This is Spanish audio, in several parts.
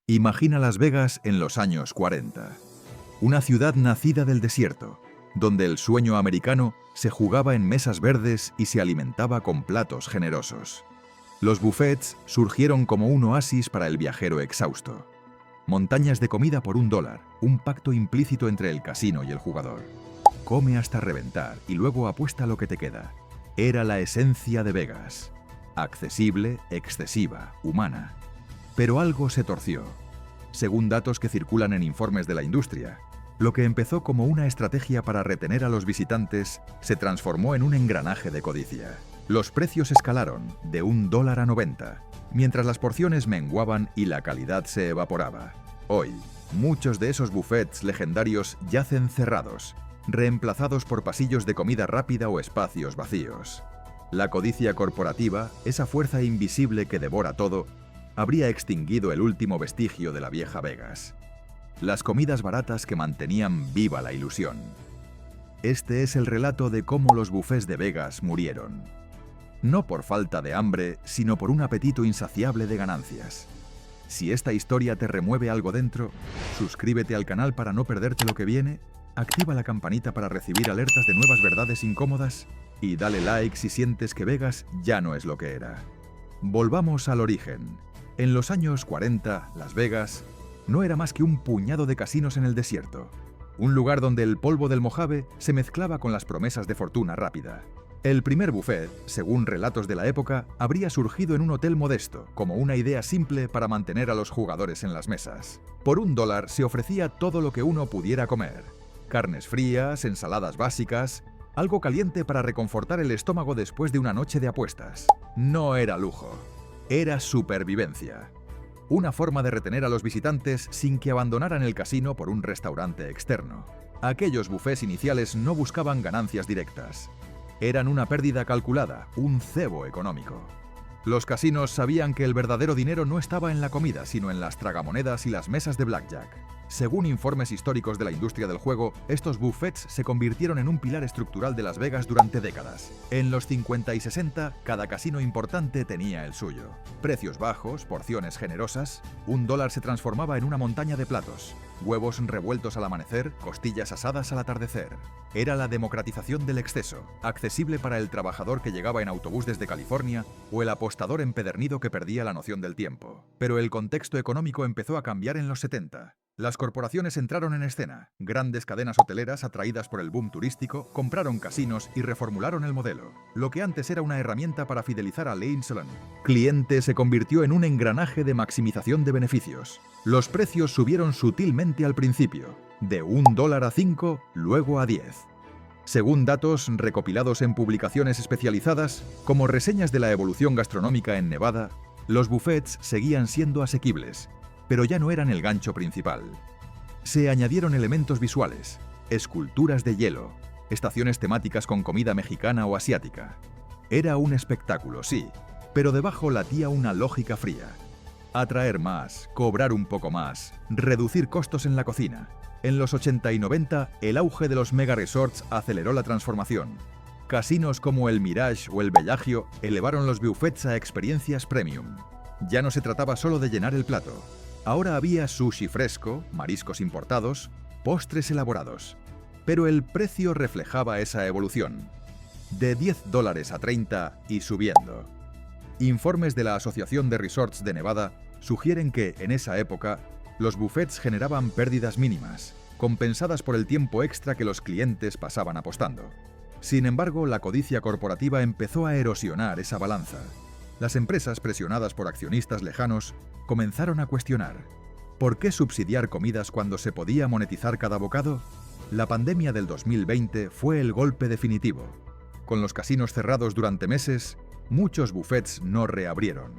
Imagina Las Vegas en los años 40. Una ciudad nacida del desierto, donde el sueño americano se jugaba en mesas verdes y se alimentaba con platos generosos. Los buffets surgieron como un oasis para el viajero exhausto. Montañas de comida por $1, un pacto implícito entre el casino y el jugador. Come hasta reventar y luego apuesta lo que te queda. Era la esencia de Vegas. Accesible, excesiva, humana. Pero algo se torció. Según datos que circulan en informes de la industria, lo que empezó como una estrategia para retener a los visitantes se transformó en un engranaje de codicia. Los precios escalaron de $1 a 90, mientras las porciones menguaban y la calidad se evaporaba. Hoy, muchos de esos buffets legendarios yacen cerrados, reemplazados por pasillos de comida rápida o espacios vacíos. La codicia corporativa, esa fuerza invisible que devora todo, habría extinguido el último vestigio de la vieja Vegas. Las comidas baratas que mantenían viva la ilusión. Este es el relato de cómo los buffets de Vegas murieron. No por falta de hambre, sino por un apetito insaciable de ganancias. Si esta historia te remueve algo dentro, suscríbete al canal para no perderte lo que viene, activa la campanita para recibir alertas de nuevas verdades incómodas y dale like si sientes que Vegas ya no es lo que era. Volvamos al origen. En los años 40, Las Vegas no era más que un puñado de casinos en el desierto, un lugar donde el polvo del Mojave se mezclaba con las promesas de fortuna rápida. El primer buffet, según relatos de la época, habría surgido en un hotel modesto, como una idea simple para mantener a los jugadores en las mesas. Por $1 se ofrecía todo lo que uno pudiera comer: carnes frías, ensaladas básicas, algo caliente para reconfortar el estómago después de una noche de apuestas. No era lujo. Era supervivencia. Una forma de retener a los visitantes sin que abandonaran el casino por un restaurante externo. Aquellos buffets iniciales no buscaban ganancias directas. Eran una pérdida calculada, un cebo económico. Los casinos sabían que el verdadero dinero no estaba en la comida, sino en las tragamonedas y las mesas de blackjack. Según informes históricos de la industria del juego, estos buffets se convirtieron en un pilar estructural de Las Vegas durante décadas. En los 50 y 60, cada casino importante tenía el suyo. Precios bajos, porciones generosas, $1 se transformaba en una montaña de platos. Huevos revueltos al amanecer, costillas asadas al atardecer. Era la democratización del exceso, accesible para el trabajador que llegaba en autobús desde California o el apostador empedernido que perdía la noción del tiempo. Pero el contexto económico empezó a cambiar en los 70. Las corporaciones entraron en escena. Grandes cadenas hoteleras, atraídas por el boom turístico, compraron casinos y reformularon el modelo. Lo que antes era una herramienta para fidelizar al cliente se convirtió en un engranaje de maximización de beneficios. Los precios subieron sutilmente al principio, de $1 a 5, luego a 10. Según datos recopilados en publicaciones especializadas, como reseñas de la evolución gastronómica en Nevada, los buffets seguían siendo asequibles, pero ya no eran el gancho principal. Se añadieron elementos visuales, esculturas de hielo, estaciones temáticas con comida mexicana o asiática. Era un espectáculo, sí, pero debajo latía una lógica fría. Atraer más, cobrar un poco más, reducir costos en la cocina. En los 80 y 90, el auge de los mega resorts aceleró la transformación. Casinos como el Mirage o el Bellagio elevaron los buffets a experiencias premium. Ya no se trataba solo de llenar el plato. Ahora había sushi fresco, mariscos importados, postres elaborados. Pero el precio reflejaba esa evolución. De $10 a 30 y subiendo. Informes de la Asociación de Resorts de Nevada sugieren que, en esa época, los buffets generaban pérdidas mínimas, compensadas por el tiempo extra que los clientes pasaban apostando. Sin embargo, la codicia corporativa empezó a erosionar esa balanza. Las empresas, presionadas por accionistas lejanos, comenzaron a cuestionar: ¿por qué subsidiar comidas cuando se podía monetizar cada bocado? La pandemia del 2020 fue el golpe definitivo. Con los casinos cerrados durante meses, muchos buffets no reabrieron.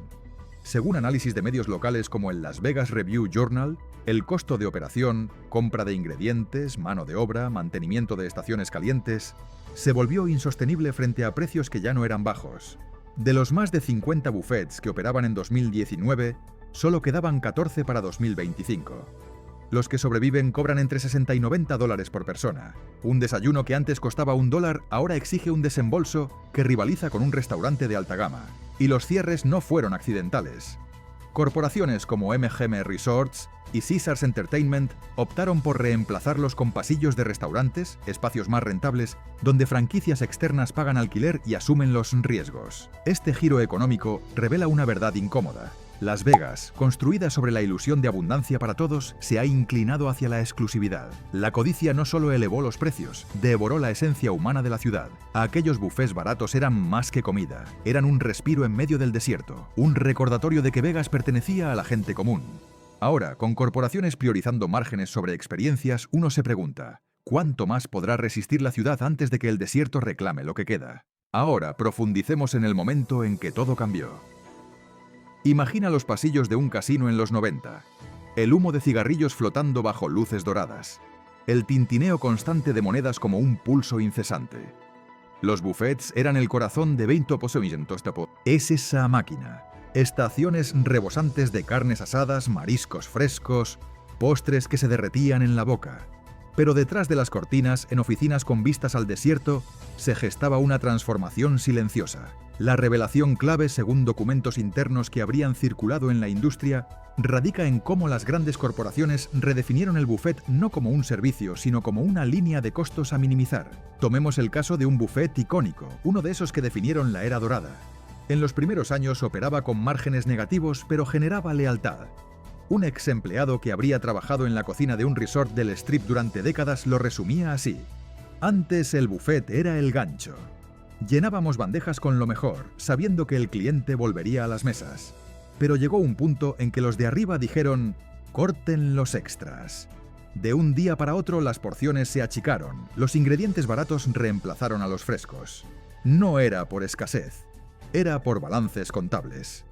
Según análisis de medios locales como el Las Vegas Review Journal, el costo de operación, compra de ingredientes, mano de obra, mantenimiento de estaciones calientes, se volvió insostenible frente a precios que ya no eran bajos. De los más de 50 buffets que operaban en 2019, solo quedaban 14 para 2025. Los que sobreviven cobran entre $60 y $90 por persona. Un desayuno que antes costaba $1 ahora exige un desembolso que rivaliza con un restaurante de alta gama. Y los cierres no fueron accidentales. Corporaciones como MGM Resorts y Caesars Entertainment optaron por reemplazarlos con pasillos de restaurantes, espacios más rentables, donde franquicias externas pagan alquiler y asumen los riesgos. Este giro económico revela una verdad incómoda. Las Vegas, construida sobre la ilusión de abundancia para todos, se ha inclinado hacia la exclusividad. La codicia no solo elevó los precios, devoró la esencia humana de la ciudad. Aquellos bufés baratos eran más que comida, eran un respiro en medio del desierto, un recordatorio de que Vegas pertenecía a la gente común. Ahora, con corporaciones priorizando márgenes sobre experiencias, uno se pregunta, ¿cuánto más podrá resistir la ciudad antes de que el desierto reclame lo que queda? Ahora, profundicemos en el momento en que todo cambió. Imagina los pasillos de un casino en los 90, el humo de cigarrillos flotando bajo luces doradas, el tintineo constante de monedas como un pulso incesante. Los buffets eran el corazón de 20 oposimientos. Es esa máquina. Estaciones rebosantes de carnes asadas, mariscos frescos, postres que se derretían en la boca. Pero detrás de las cortinas, en oficinas con vistas al desierto, se gestaba una transformación silenciosa. La revelación clave, según documentos internos que habrían circulado en la industria, radica en cómo las grandes corporaciones redefinieron el buffet no como un servicio, sino como una línea de costos a minimizar. Tomemos el caso de un buffet icónico, uno de esos que definieron la era dorada. En los primeros años operaba con márgenes negativos, pero generaba lealtad. Un ex empleado que habría trabajado en la cocina de un resort del Strip durante décadas lo resumía así: antes el buffet era el gancho. Llenábamos bandejas con lo mejor, sabiendo que el cliente volvería a las mesas. Pero llegó un punto en que los de arriba dijeron: corten los extras. De un día para otro las porciones se achicaron, los ingredientes baratos reemplazaron a los frescos. No era por escasez, era por balances contables.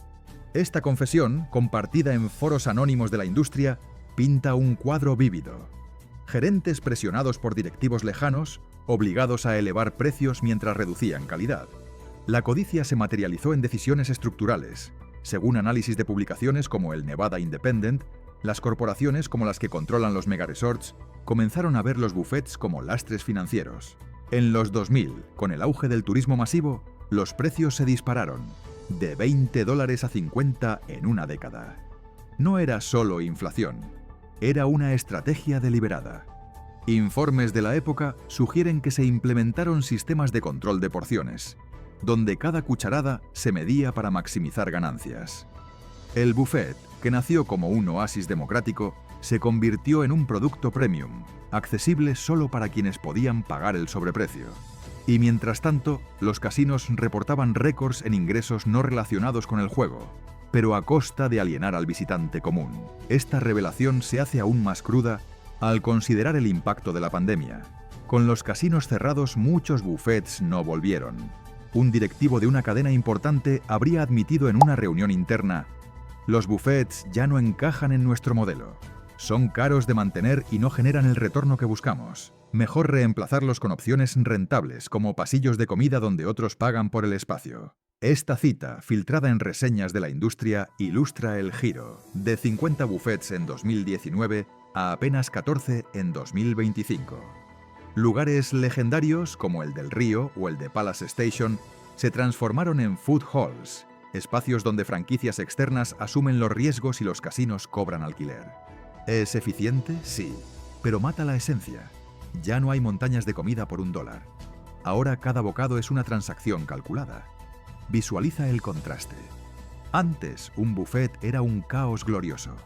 Esta confesión, compartida en foros anónimos de la industria, pinta un cuadro vívido. Gerentes presionados por directivos lejanos, obligados a elevar precios mientras reducían calidad. La codicia se materializó en decisiones estructurales. Según análisis de publicaciones como el Nevada Independent, las corporaciones como las que controlan los megaresorts comenzaron a ver los buffets como lastres financieros. En los 2000, con el auge del turismo masivo, los precios se dispararon, de $20 a 50 en una década. No era solo inflación, era una estrategia deliberada. Informes de la época sugieren que se implementaron sistemas de control de porciones, donde cada cucharada se medía para maximizar ganancias. El buffet, que nació como un oasis democrático, se convirtió en un producto premium, accesible solo para quienes podían pagar el sobreprecio. Y mientras tanto, los casinos reportaban récords en ingresos no relacionados con el juego, pero a costa de alienar al visitante común. Esta revelación se hace aún más cruda al considerar el impacto de la pandemia. Con los casinos cerrados, muchos buffets no volvieron. Un directivo de una cadena importante habría admitido en una reunión interna: los buffets ya no encajan en nuestro modelo. Son caros de mantener y no generan el retorno que buscamos. Mejor reemplazarlos con opciones rentables, como pasillos de comida donde otros pagan por el espacio. Esta cita, filtrada en reseñas de la industria, ilustra el giro, de 50 buffets en 2019 a apenas 14 en 2025. Lugares legendarios, como el del Río o el de Palace Station, se transformaron en food halls, espacios donde franquicias externas asumen los riesgos y los casinos cobran alquiler. ¿Es eficiente? Sí, pero mata la esencia. Ya no hay montañas de comida por $1. Ahora cada bocado es una transacción calculada. Visualiza el contraste. Antes, un buffet era un caos glorioso.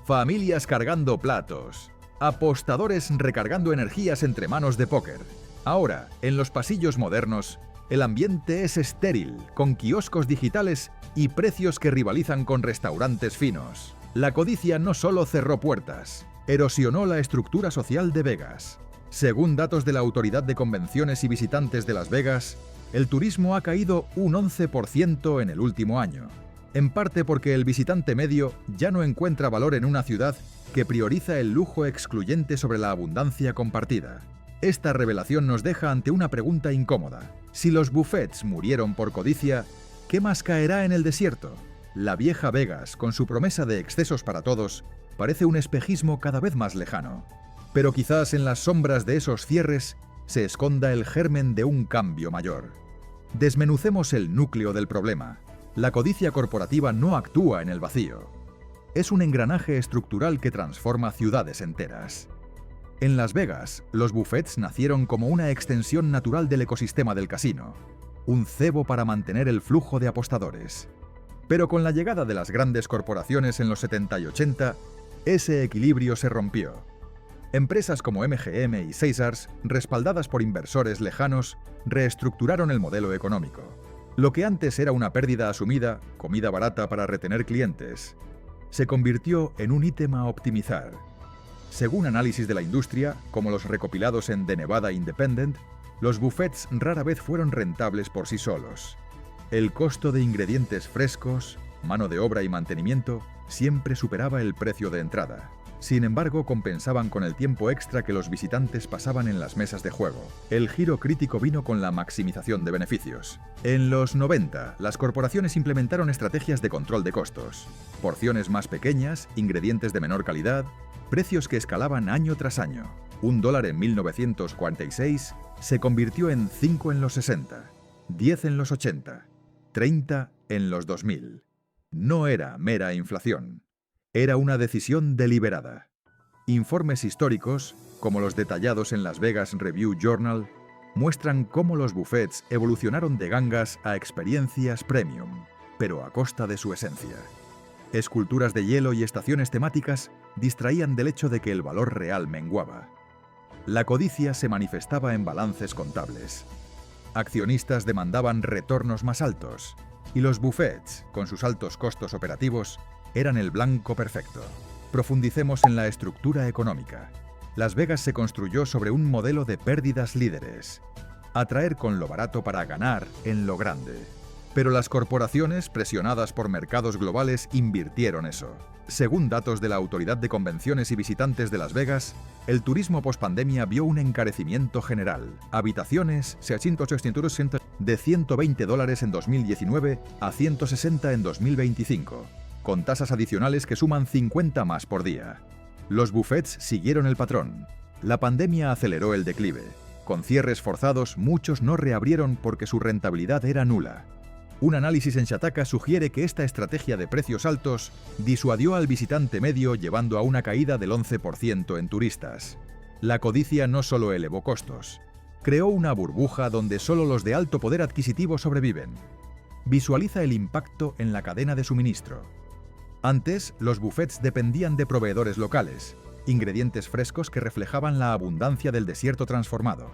Familias cargando platos, apostadores recargando energías entre manos de póker. Ahora, en los pasillos modernos, el ambiente es estéril, con kioscos digitales y precios que rivalizan con restaurantes finos. La codicia no solo cerró puertas, erosionó la estructura social de Vegas. Según datos de la Autoridad de Convenciones y Visitantes de Las Vegas, el turismo ha caído un 11% en el último año, en parte porque el visitante medio ya no encuentra valor en una ciudad que prioriza el lujo excluyente sobre la abundancia compartida. Esta revelación nos deja ante una pregunta incómoda. Si los buffets murieron por codicia, ¿qué más caerá en el desierto? La vieja Vegas, con su promesa de excesos para todos, parece un espejismo cada vez más lejano. Pero quizás en las sombras de esos cierres se esconda el germen de un cambio mayor. Desmenucemos el núcleo del problema. La codicia corporativa no actúa en el vacío. Es un engranaje estructural que transforma ciudades enteras. En Las Vegas, los buffets nacieron como una extensión natural del ecosistema del casino, un cebo para mantener el flujo de apostadores. Pero con la llegada de las grandes corporaciones en los 70 y 80, ese equilibrio se rompió. Empresas como MGM y Caesars, respaldadas por inversores lejanos, reestructuraron el modelo económico. Lo que antes era una pérdida asumida, comida barata para retener clientes, se convirtió en un ítem a optimizar. Según análisis de la industria, como los recopilados en The Nevada Independent, los buffets rara vez fueron rentables por sí solos. El costo de ingredientes frescos, mano de obra y mantenimiento siempre superaba el precio de entrada. Sin embargo, compensaban con el tiempo extra que los visitantes pasaban en las mesas de juego. El giro crítico vino con la maximización de beneficios. En los 90, las corporaciones implementaron estrategias de control de costos. Porciones más pequeñas, ingredientes de menor calidad, precios que escalaban año tras año. $1 en 1946 se convirtió en 5 en los 60, 10 en los 80, 30 en los 2000. No era mera inflación. Era una decisión deliberada. Informes históricos, como los detallados en Las Vegas Review Journal, muestran cómo los buffets evolucionaron de gangas a experiencias premium, pero a costa de su esencia. Esculturas de hielo y estaciones temáticas distraían del hecho de que el valor real menguaba. La codicia se manifestaba en balances contables. Accionistas demandaban retornos más altos, y los buffets, con sus altos costos operativos, eran el blanco perfecto. Profundicemos en la estructura económica. Las Vegas se construyó sobre un modelo de pérdidas líderes. Atraer con lo barato para ganar en lo grande. Pero las corporaciones, presionadas por mercados globales, invirtieron eso. Según datos de la Autoridad de Convenciones y Visitantes de Las Vegas, el turismo pospandemia vio un encarecimiento general. Habitaciones de $120 en 2019 a $160 en 2025. Con tasas adicionales que suman 50 más por día. Los buffets siguieron el patrón. La pandemia aceleró el declive. Con cierres forzados, muchos no reabrieron porque su rentabilidad era nula. Un análisis en Shataka sugiere que esta estrategia de precios altos disuadió al visitante medio, llevando a una caída del 11% en turistas. La codicia no solo elevó costos, creó una burbuja donde solo los de alto poder adquisitivo sobreviven. Visualiza el impacto en la cadena de suministro. Antes, los buffets dependían de proveedores locales, ingredientes frescos que reflejaban la abundancia del desierto transformado.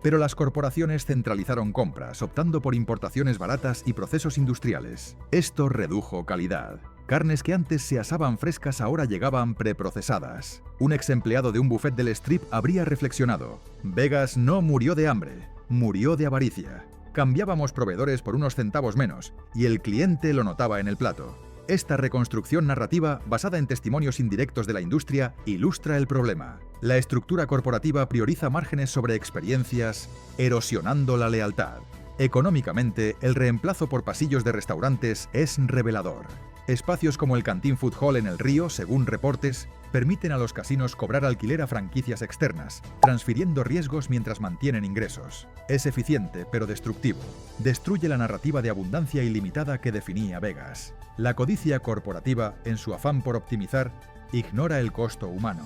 Pero las corporaciones centralizaron compras, optando por importaciones baratas y procesos industriales. Esto redujo calidad. Carnes que antes se asaban frescas ahora llegaban preprocesadas. Un ex empleado de un buffet del Strip habría reflexionado: Vegas no murió de hambre, murió de avaricia. Cambiábamos proveedores por unos centavos menos, y el cliente lo notaba en el plato. Esta reconstrucción narrativa, basada en testimonios indirectos de la industria, ilustra el problema. La estructura corporativa prioriza márgenes sobre experiencias, erosionando la lealtad. Económicamente, el reemplazo por pasillos de restaurantes es revelador. Espacios como el Cantín Food Hall en El Río, según reportes, permiten a los casinos cobrar alquiler a franquicias externas, transfiriendo riesgos mientras mantienen ingresos. Es eficiente, pero destructivo. Destruye la narrativa de abundancia ilimitada que definía Vegas. La codicia corporativa, en su afán por optimizar, ignora el costo humano.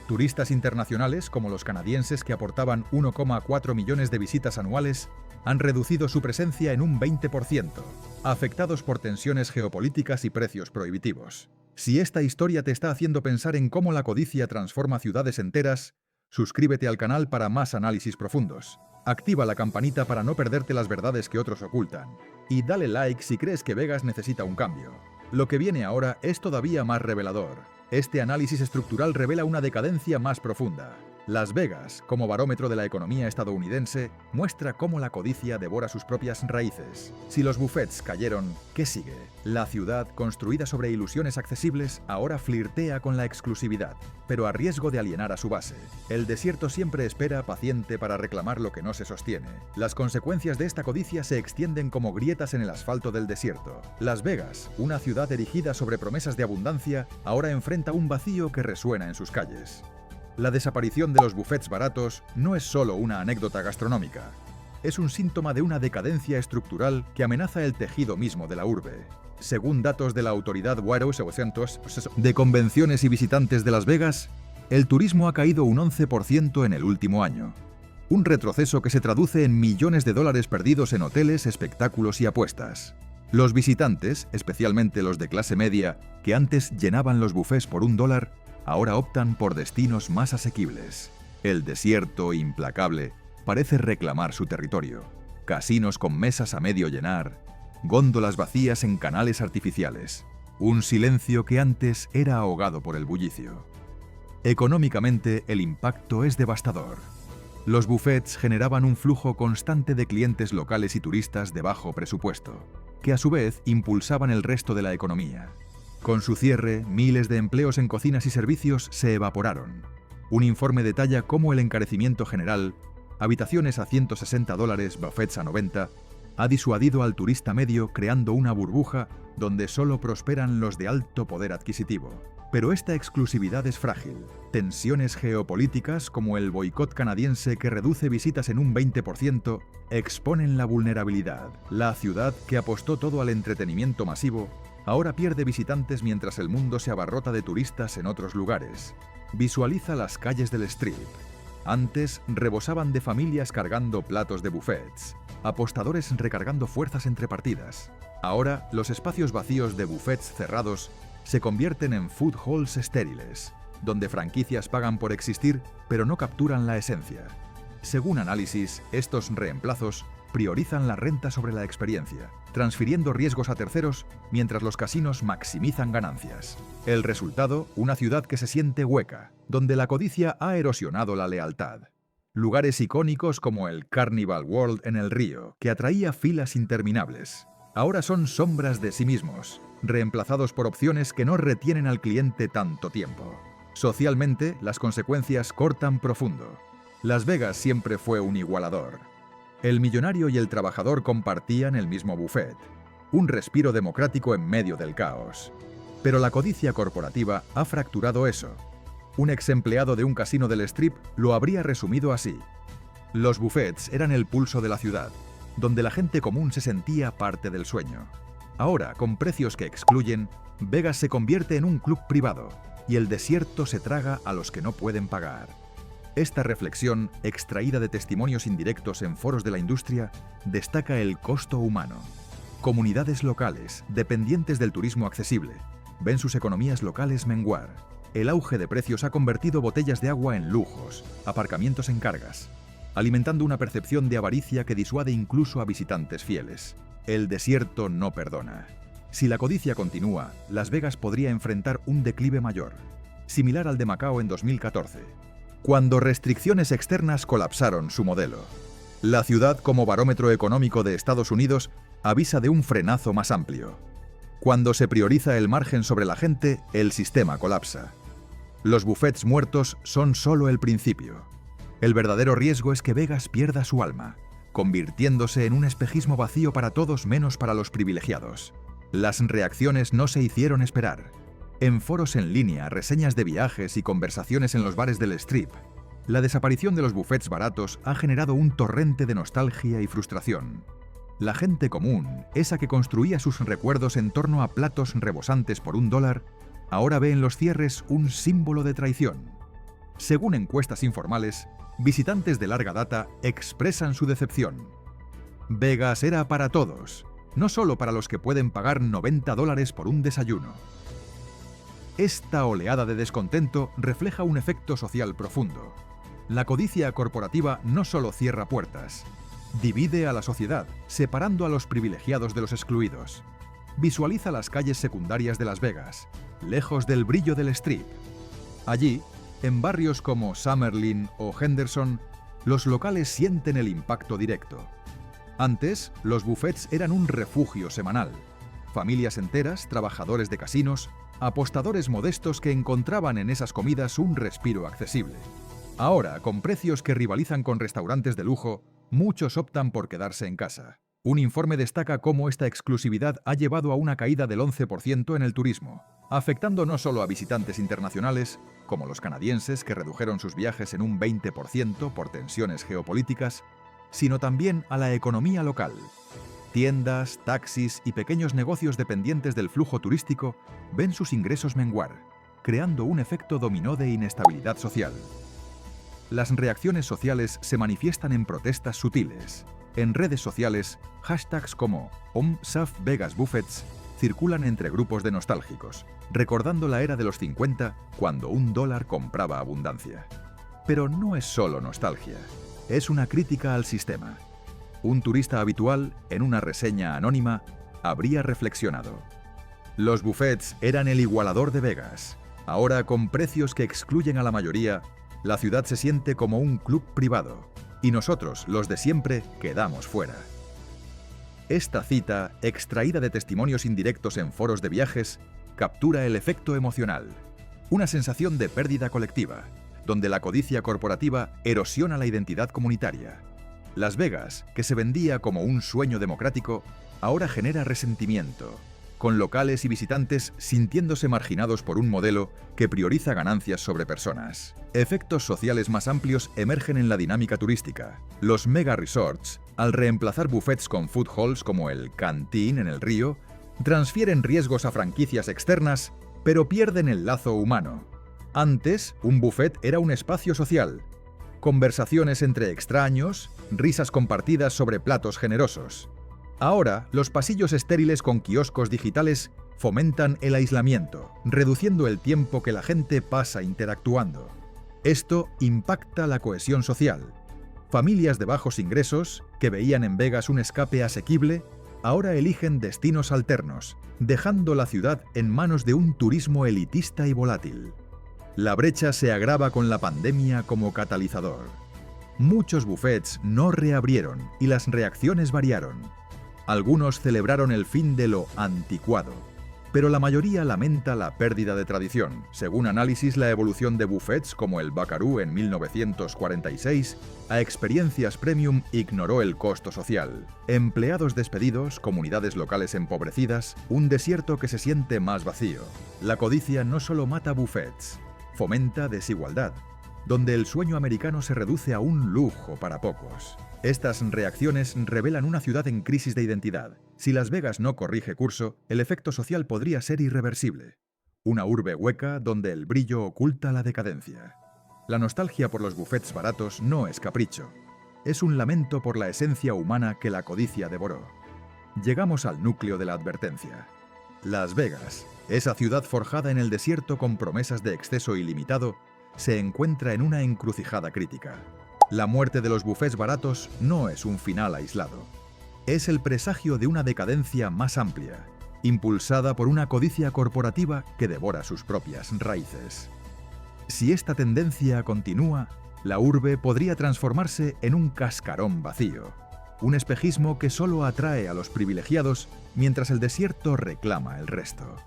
Turistas internacionales, como los canadienses que aportaban 1,4 millones de visitas anuales, han reducido su presencia en un 20%, afectados por tensiones geopolíticas y precios prohibitivos. Si esta historia te está haciendo pensar en cómo la codicia transforma ciudades enteras, suscríbete al canal para más análisis profundos. Activa la campanita para no perderte las verdades que otros ocultan. Y dale like si crees que Vegas necesita un cambio. Lo que viene ahora es todavía más revelador. Este análisis estructural revela una decadencia más profunda. Las Vegas, como barómetro de la economía estadounidense, muestra cómo la codicia devora sus propias raíces. Si los buffets cayeron, ¿qué sigue? La ciudad, construida sobre ilusiones accesibles, ahora flirtea con la exclusividad, pero a riesgo de alienar a su base. El desierto siempre espera paciente para reclamar lo que no se sostiene. Las consecuencias de esta codicia se extienden como grietas en el asfalto del desierto. Las Vegas, una ciudad erigida sobre promesas de abundancia, ahora enfrenta un vacío que resuena en sus calles. La desaparición de los buffets baratos no es solo una anécdota gastronómica. Es un síntoma de una decadencia estructural que amenaza el tejido mismo de la urbe. Según datos de la Autoridad de Convenciones y Visitantes de Las Vegas, el turismo ha caído un 11% en el último año. Un retroceso que se traduce en millones de dólares perdidos en hoteles, espectáculos y apuestas. Los visitantes, especialmente los de clase media, que antes llenaban los bufés por $1, ahora optan por destinos más asequibles. El desierto implacable parece reclamar su territorio. Casinos con mesas a medio llenar, góndolas vacías en canales artificiales. Un silencio que antes era ahogado por el bullicio. Económicamente, el impacto es devastador. Los buffets generaban un flujo constante de clientes locales y turistas de bajo presupuesto, que a su vez impulsaban el resto de la economía. Con su cierre, miles de empleos en cocinas y servicios se evaporaron. Un informe detalla cómo el encarecimiento general, habitaciones a $160, buffets a 90, ha disuadido al turista medio creando una burbuja donde solo prosperan los de alto poder adquisitivo. Pero esta exclusividad es frágil. Tensiones geopolíticas como el boicot canadiense que reduce visitas en un 20% exponen la vulnerabilidad. La ciudad, que apostó todo al entretenimiento masivo, ahora pierde visitantes mientras el mundo se abarrota de turistas en otros lugares. Visualiza las calles del Strip. Antes rebosaban de familias cargando platos de buffets, apostadores recargando fuerzas entre partidas. Ahora, los espacios vacíos de buffets cerrados se convierten en food halls estériles, donde franquicias pagan por existir, pero no capturan la esencia. Según análisis, estos reemplazos priorizan la renta sobre la experiencia, transfiriendo riesgos a terceros mientras los casinos maximizan ganancias. El resultado, una ciudad que se siente hueca, donde la codicia ha erosionado la lealtad. Lugares icónicos como el Carnival World en el Río, que atraía filas interminables, ahora son sombras de sí mismos, reemplazados por opciones que no retienen al cliente tanto tiempo. Socialmente, las consecuencias cortan profundo. Las Vegas siempre fue un igualador. El millonario y el trabajador compartían el mismo buffet, un respiro democrático en medio del caos. Pero la codicia corporativa ha fracturado eso. Un ex empleado de un casino del Strip lo habría resumido así: los buffets eran el pulso de la ciudad, donde la gente común se sentía parte del sueño. Ahora, con precios que excluyen, Vegas se convierte en un club privado y el desierto se traga a los que no pueden pagar. Esta reflexión, extraída de testimonios indirectos en foros de la industria, destaca el costo humano. Comunidades locales, dependientes del turismo accesible, ven sus economías locales menguar. El auge de precios ha convertido botellas de agua en lujos, aparcamientos en cargas, alimentando una percepción de avaricia que disuade incluso a visitantes fieles. El desierto no perdona. Si la codicia continúa, Las Vegas podría enfrentar un declive mayor, similar al de Macao en 2014, cuando restricciones externas colapsaron su modelo. La ciudad, como barómetro económico de Estados Unidos, avisa de un frenazo más amplio. Cuando se prioriza el margen sobre la gente, el sistema colapsa. Los buffets muertos son solo el principio. El verdadero riesgo es que Vegas pierda su alma, convirtiéndose en un espejismo vacío para todos menos para los privilegiados. Las reacciones no se hicieron esperar. En foros en línea, reseñas de viajes y conversaciones en los bares del Strip, la desaparición de los buffets baratos ha generado un torrente de nostalgia y frustración. La gente común, esa que construía sus recuerdos en torno a platos rebosantes por $1, ahora ve en los cierres un símbolo de traición. Según encuestas informales, visitantes de larga data expresan su decepción. Vegas era para todos, no solo para los que pueden pagar $90 por un desayuno. Esta oleada de descontento refleja un efecto social profundo. La codicia corporativa no solo cierra puertas, divide a la sociedad, separando a los privilegiados de los excluidos. Visualiza las calles secundarias de Las Vegas, lejos del brillo del Strip. Allí, en barrios como Summerlin o Henderson, los locales sienten el impacto directo. Antes, los buffets eran un refugio semanal. Familias enteras, trabajadores de casinos, apostadores modestos que encontraban en esas comidas un respiro accesible. Ahora, con precios que rivalizan con restaurantes de lujo, muchos optan por quedarse en casa. Un informe destaca cómo esta exclusividad ha llevado a una caída del 11% en el turismo, afectando no solo a visitantes internacionales, como los canadienses que redujeron sus viajes en un 20% por tensiones geopolíticas, sino también a la economía local. Tiendas, taxis y pequeños negocios dependientes del flujo turístico ven sus ingresos menguar, creando un efecto dominó de inestabilidad social. Las reacciones sociales se manifiestan en protestas sutiles. En redes sociales, hashtags como #OmSafVegasBuffets circulan entre grupos de nostálgicos, recordando la era de los 50, cuando $1 compraba abundancia. Pero no es solo nostalgia, es una crítica al sistema. Un turista habitual, en una reseña anónima, habría reflexionado: los buffets eran el igualador de Vegas. Ahora, con precios que excluyen a la mayoría, la ciudad se siente como un club privado, y nosotros, los de siempre, quedamos fuera. Esta cita, extraída de testimonios indirectos en foros de viajes, captura el efecto emocional, una sensación de pérdida colectiva, donde la codicia corporativa erosiona la identidad comunitaria. Las Vegas, que se vendía como un sueño democrático, ahora genera resentimiento, con locales y visitantes sintiéndose marginados por un modelo que prioriza ganancias sobre personas. Efectos sociales más amplios emergen en la dinámica turística. Los mega resorts, al reemplazar buffets con food halls como el Cantín en el Río, transfieren riesgos a franquicias externas, pero pierden el lazo humano. Antes, un buffet era un espacio social. Conversaciones entre extraños, risas compartidas sobre platos generosos. Ahora, los pasillos estériles con kioscos digitales fomentan el aislamiento, reduciendo el tiempo que la gente pasa interactuando. Esto impacta la cohesión social. Familias de bajos ingresos, que veían en Vegas un escape asequible, ahora eligen destinos alternos, dejando la ciudad en manos de un turismo elitista y volátil. La brecha se agrava con la pandemia como catalizador. Muchos buffets no reabrieron y las reacciones variaron. Algunos celebraron el fin de lo anticuado, pero la mayoría lamenta la pérdida de tradición. Según análisis, la evolución de buffets como el Buckaroo en 1946 a experiencias premium ignoró el costo social. Empleados despedidos, comunidades locales empobrecidas, un desierto que se siente más vacío. La codicia no solo mata buffets, fomenta desigualdad, donde el sueño americano se reduce a un lujo para pocos. Estas reacciones revelan una ciudad en crisis de identidad. Si Las Vegas no corrige curso, el efecto social podría ser irreversible. Una urbe hueca donde el brillo oculta la decadencia. La nostalgia por los buffets baratos no es capricho. Es un lamento por la esencia humana que la codicia devoró. Llegamos al núcleo de la advertencia. Las Vegas, esa ciudad forjada en el desierto con promesas de exceso ilimitado, se encuentra en una encrucijada crítica. La muerte de los buffets baratos no es un final aislado. Es el presagio de una decadencia más amplia, impulsada por una codicia corporativa que devora sus propias raíces. Si esta tendencia continúa, la urbe podría transformarse en un cascarón vacío, un espejismo que solo atrae a los privilegiados mientras el desierto reclama el resto.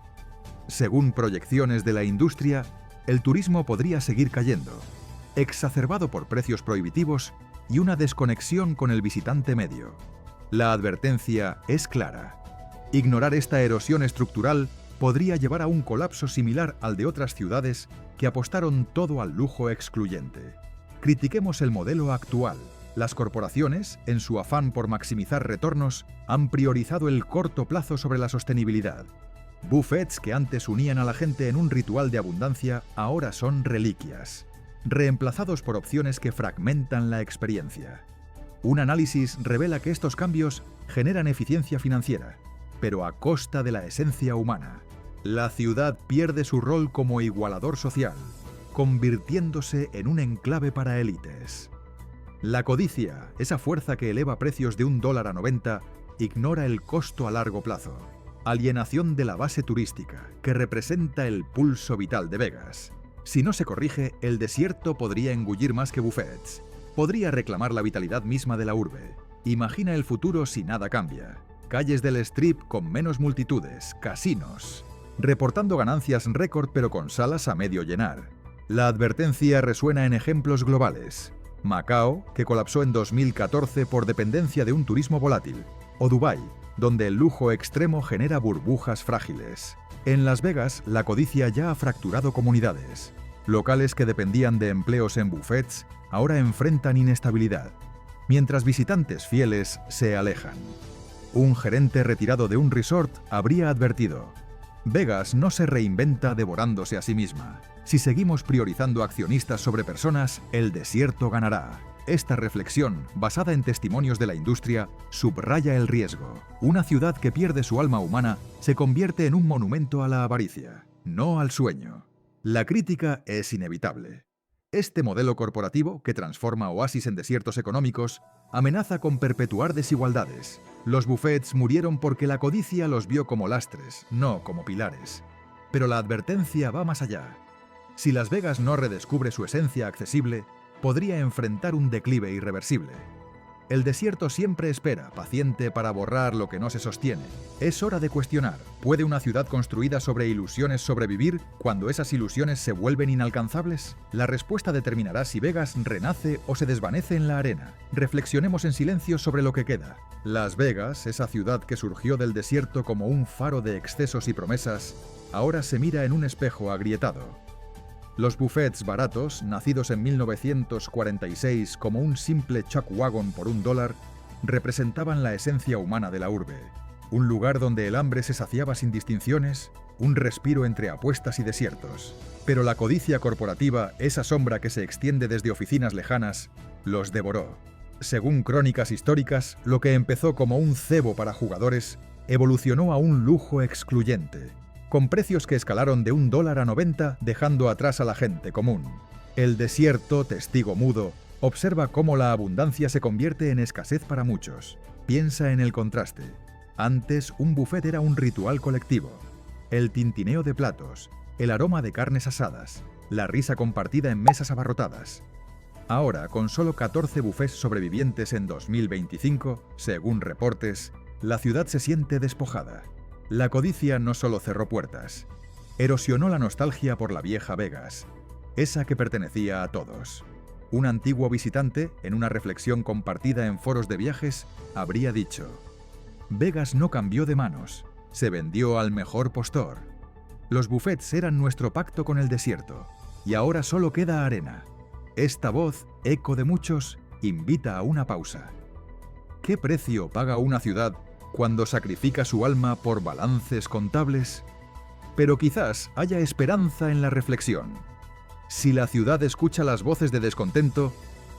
Según proyecciones de la industria, el turismo podría seguir cayendo, exacerbado por precios prohibitivos y una desconexión con el visitante medio. La advertencia es clara. Ignorar esta erosión estructural podría llevar a un colapso similar al de otras ciudades que apostaron todo al lujo excluyente. Critiquemos el modelo actual. Las corporaciones, en su afán por maximizar retornos, han priorizado el corto plazo sobre la sostenibilidad. Buffets que antes unían a la gente en un ritual de abundancia ahora son reliquias, reemplazados por opciones que fragmentan la experiencia. Un análisis revela que estos cambios generan eficiencia financiera, pero a costa de la esencia humana. La ciudad pierde su rol como igualador social, convirtiéndose en un enclave para élites. La codicia, esa fuerza que eleva precios de $1 a 90, ignora el costo a largo plazo. Alienación de la base turística, que representa el pulso vital de Vegas. Si no se corrige, el desierto podría engullir más que buffets. Podría reclamar la vitalidad misma de la urbe. Imagina el futuro si nada cambia. Calles del Strip con menos multitudes, casinos, reportando ganancias récord pero con salas a medio llenar. La advertencia resuena en ejemplos globales. Macao, que colapsó en 2014 por dependencia de un turismo volátil, o Dubái, donde el lujo extremo genera burbujas frágiles. En Las Vegas, la codicia ya ha fracturado comunidades. Locales que dependían de empleos en buffets ahora enfrentan inestabilidad, mientras visitantes fieles se alejan. Un gerente retirado de un resort habría advertido: Vegas no se reinventa devorándose a sí misma. Si seguimos priorizando accionistas sobre personas, el desierto ganará. Esta reflexión, basada en testimonios de la industria, subraya el riesgo. Una ciudad que pierde su alma humana se convierte en un monumento a la avaricia, no al sueño. La crítica es inevitable. Este modelo corporativo, que transforma oasis en desiertos económicos, amenaza con perpetuar desigualdades. Los buffets murieron porque la codicia los vio como lastres, no como pilares. Pero la advertencia va más allá. Si Las Vegas no redescubre su esencia accesible, podría enfrentar un declive irreversible. El desierto siempre espera, paciente, para borrar lo que no se sostiene. Es hora de cuestionar: ¿puede una ciudad construida sobre ilusiones sobrevivir cuando esas ilusiones se vuelven inalcanzables? La respuesta determinará si Vegas renace o se desvanece en la arena. Reflexionemos en silencio sobre lo que queda. Las Vegas, esa ciudad que surgió del desierto como un faro de excesos y promesas, ahora se mira en un espejo agrietado. Los buffets baratos, nacidos en 1946 como un simple chuck wagon por $1, representaban la esencia humana de la urbe. Un lugar donde el hambre se saciaba sin distinciones, un respiro entre apuestas y desiertos. Pero la codicia corporativa, esa sombra que se extiende desde oficinas lejanas, los devoró. Según crónicas históricas, lo que empezó como un cebo para jugadores evolucionó a un lujo excluyente, con precios que escalaron de $1 a 90, dejando atrás a la gente común. El desierto, testigo mudo, observa cómo la abundancia se convierte en escasez para muchos. Piensa en el contraste. Antes, un buffet era un ritual colectivo. El tintineo de platos, el aroma de carnes asadas, la risa compartida en mesas abarrotadas. Ahora, con solo 14 buffets sobrevivientes en 2025, según reportes, la ciudad se siente despojada. La codicia no solo cerró puertas, erosionó la nostalgia por la vieja Vegas, esa que pertenecía a todos. Un antiguo visitante, en una reflexión compartida en foros de viajes, habría dicho: Vegas no cambió de manos, se vendió al mejor postor. Los buffets eran nuestro pacto con el desierto, y ahora solo queda arena. Esta voz, eco de muchos, invita a una pausa. ¿Qué precio paga una ciudad cuando sacrifica su alma por balances contables? Pero quizás haya esperanza en la reflexión. Si la ciudad escucha las voces de descontento,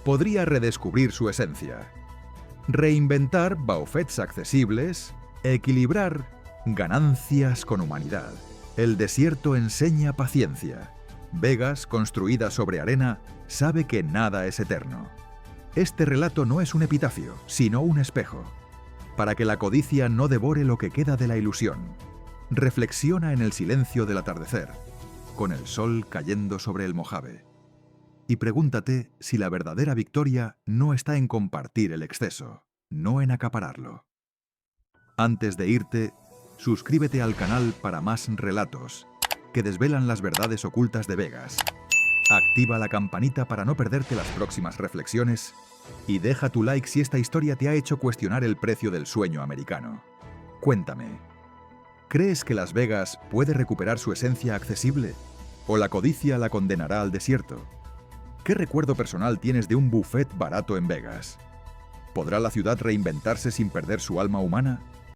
podría redescubrir su esencia. Reinventar buffets accesibles, equilibrar ganancias con humanidad. El desierto enseña paciencia. Vegas, construida sobre arena, sabe que nada es eterno. Este relato no es un epitafio, sino un espejo. Para que la codicia no devore lo que queda de la ilusión, reflexiona en el silencio del atardecer, con el sol cayendo sobre el Mojave. Y pregúntate si la verdadera victoria no está en compartir el exceso, no en acapararlo. Antes de irte, suscríbete al canal para más relatos que desvelan las verdades ocultas de Vegas. Activa la campanita para no perderte las próximas reflexiones y deja tu like si esta historia te ha hecho cuestionar el precio del sueño americano. Cuéntame, ¿crees que Las Vegas puede recuperar su esencia accesible? ¿O la codicia la condenará al desierto? ¿Qué recuerdo personal tienes de un buffet barato en Vegas? ¿Podrá la ciudad reinventarse sin perder su alma humana?